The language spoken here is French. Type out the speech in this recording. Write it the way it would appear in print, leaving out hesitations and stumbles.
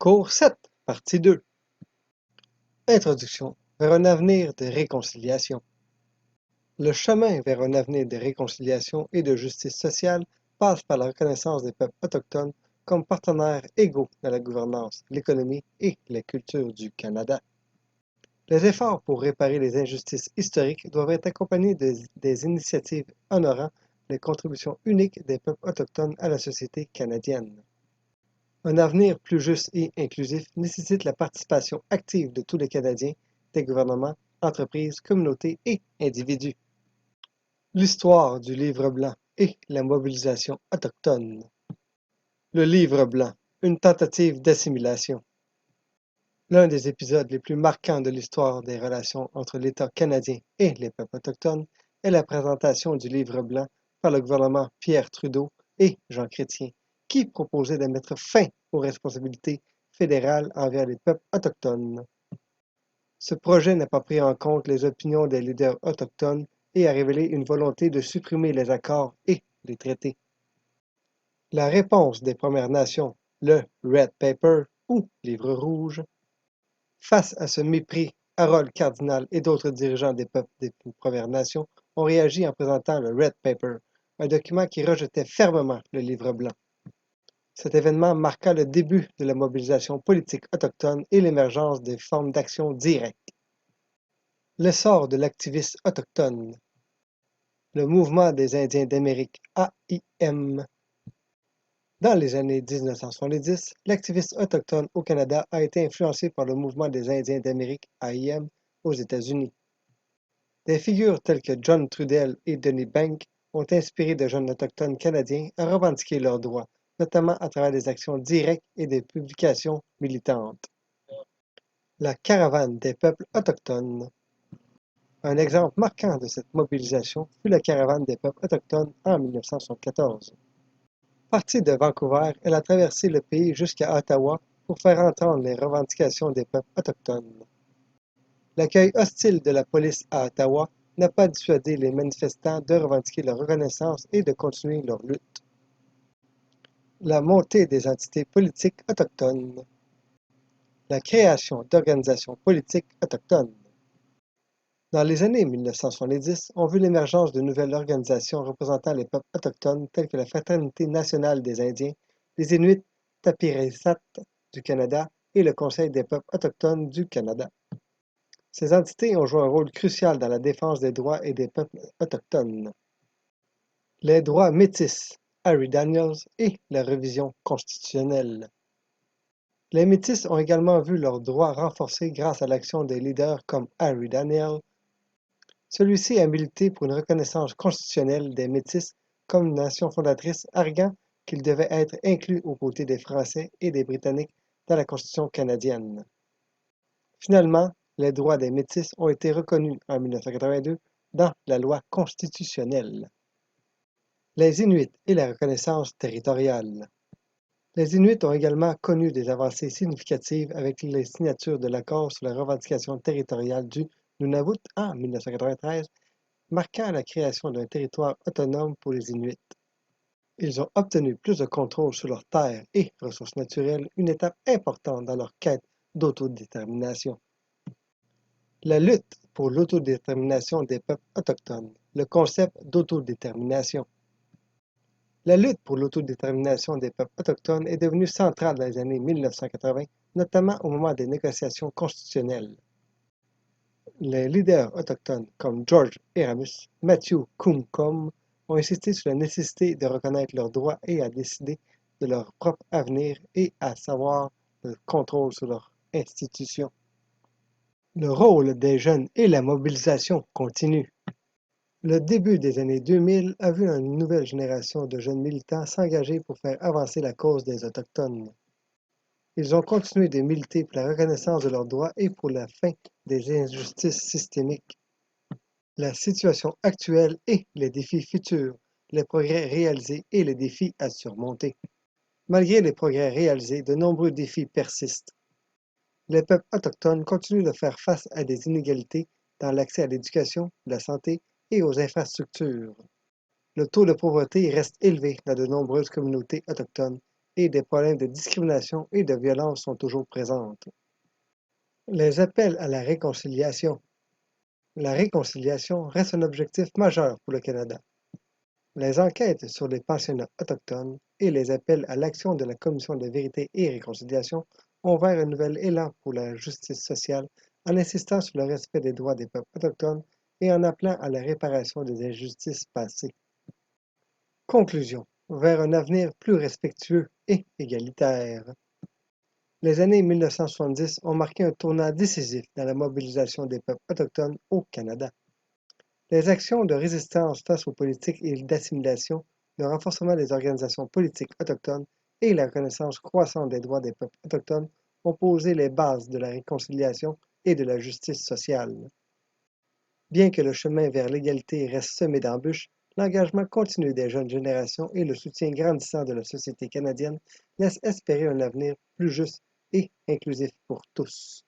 Cours 7, partie 2. Introduction vers un avenir de réconciliation. Le chemin vers un avenir de réconciliation et de justice sociale passe par la reconnaissance des peuples autochtones comme partenaires égaux dans la gouvernance, l'économie et la culture du Canada. Les efforts pour réparer les injustices historiques doivent être accompagnés des initiatives honorant les contributions uniques des peuples autochtones à la société canadienne. Un avenir plus juste et inclusif nécessite la participation active de tous les Canadiens, des gouvernements, entreprises, communautés et individus. L'histoire du Livre blanc et la mobilisation autochtone. Le Livre blanc, une tentative d'assimilation. L'un des épisodes les plus marquants de l'histoire des relations entre l'État canadien et les peuples autochtones est la présentation du Livre blanc par le gouvernement Pierre Trudeau et Jean Chrétien, qui proposait de mettre fin aux responsabilités fédérales envers les peuples autochtones. Ce projet n'a pas pris en compte les opinions des leaders autochtones et a révélé une volonté de supprimer les accords et les traités. La réponse des Premières Nations, le Red Paper ou Livre rouge, face à ce mépris, Harold Cardinal et d'autres dirigeants des peuples des Premières Nations ont réagi en présentant le Red Paper, un document qui rejetait fermement le Livre blanc. Cet événement marqua le début de la mobilisation politique autochtone et l'émergence des formes d'action directes. L'essor de l'activisme autochtone. Le mouvement des Indiens d'Amérique AIM. Dans les années 1970, l'activisme autochtone au Canada a été influencé par le mouvement des Indiens d'Amérique AIM aux États-Unis. Des figures telles que John Trudell et Denis Bank ont inspiré de jeunes autochtones canadiens à revendiquer leurs droits, notamment à travers des actions directes et des publications militantes. La caravane des peuples autochtones. Un exemple marquant de cette mobilisation fut la caravane des peuples autochtones en 1974. Partie de Vancouver, elle a traversé le pays jusqu'à Ottawa pour faire entendre les revendications des peuples autochtones. L'accueil hostile de la police à Ottawa n'a pas dissuadé les manifestants de revendiquer leur reconnaissance et de continuer leur lutte. La montée des entités politiques autochtones. La création d'organisations politiques autochtones. Dans les années 1970, on vu l'émergence de nouvelles organisations représentant les peuples autochtones telles que la Fraternité nationale des Indiens, les Inuits Tapirisat du Canada et le Conseil des peuples autochtones du Canada. Ces entités ont joué un rôle crucial dans la défense des droits et des peuples autochtones. Les droits métis, Harry Daniels, et la révision constitutionnelle. Les métis ont également vu leurs droits renforcés grâce à l'action des leaders comme Harry Daniels. Celui-ci a milité pour une reconnaissance constitutionnelle des Métis comme nation fondatrice, arguant qu'ils devaient être inclus aux côtés des Français et des Britanniques dans la Constitution canadienne. Finalement, les droits des Métis ont été reconnus en 1982 dans la loi constitutionnelle. Les Inuits et la reconnaissance territoriale. Les Inuits ont également connu des avancées significatives avec les signatures de l'accord sur la revendication territoriale du Nunavut en 1993, marquant la création d'un territoire autonome pour les Inuits. Ils ont obtenu plus de contrôle sur leurs terres et ressources naturelles, une étape importante dans leur quête d'autodétermination. La lutte pour l'autodétermination des peuples autochtones, le concept d'autodétermination. La lutte pour l'autodétermination des peuples autochtones est devenue centrale dans les années 1980, notamment au moment des négociations constitutionnelles. Les leaders autochtones comme George Eramus, Matthew Kumkom ont insisté sur la nécessité de reconnaître leurs droits et à décider de leur propre avenir et à savoir le contrôle sur leurs institutions. Le rôle des jeunes et la mobilisation continue. Le début des années 2000 a vu une nouvelle génération de jeunes militants s'engager pour faire avancer la cause des Autochtones. Ils ont continué de militer pour la reconnaissance de leurs droits et pour la fin des injustices systémiques. La situation actuelle et les défis futurs, les progrès réalisés et les défis à surmonter. Malgré les progrès réalisés, de nombreux défis persistent. Les peuples autochtones continuent de faire face à des inégalités dans l'accès à l'éducation, la santé et aux infrastructures. Le taux de pauvreté reste élevé dans de nombreuses communautés autochtones et des problèmes de discrimination et de violence sont toujours présentes. Les appels à la réconciliation. La réconciliation reste un objectif majeur pour le Canada. Les enquêtes sur les pensionnats autochtones et les appels à l'action de la Commission de vérité et réconciliation ont ouvert un nouvel élan pour la justice sociale en insistant sur le respect des droits des peuples autochtones et en appelant à la réparation des injustices passées. Conclusion. Vers un avenir plus respectueux et égalitaire. Les années 1970 ont marqué un tournant décisif dans la mobilisation des peuples autochtones au Canada. Les actions de résistance face aux politiques d'assimilation, le renforcement des organisations politiques autochtones et la reconnaissance croissante des droits des peuples autochtones ont posé les bases de la réconciliation et de la justice sociale. Bien que le chemin vers l'égalité reste semé d'embûches, l'engagement continu des jeunes générations et le soutien grandissant de la société canadienne laissent espérer un avenir plus juste et inclusif pour tous.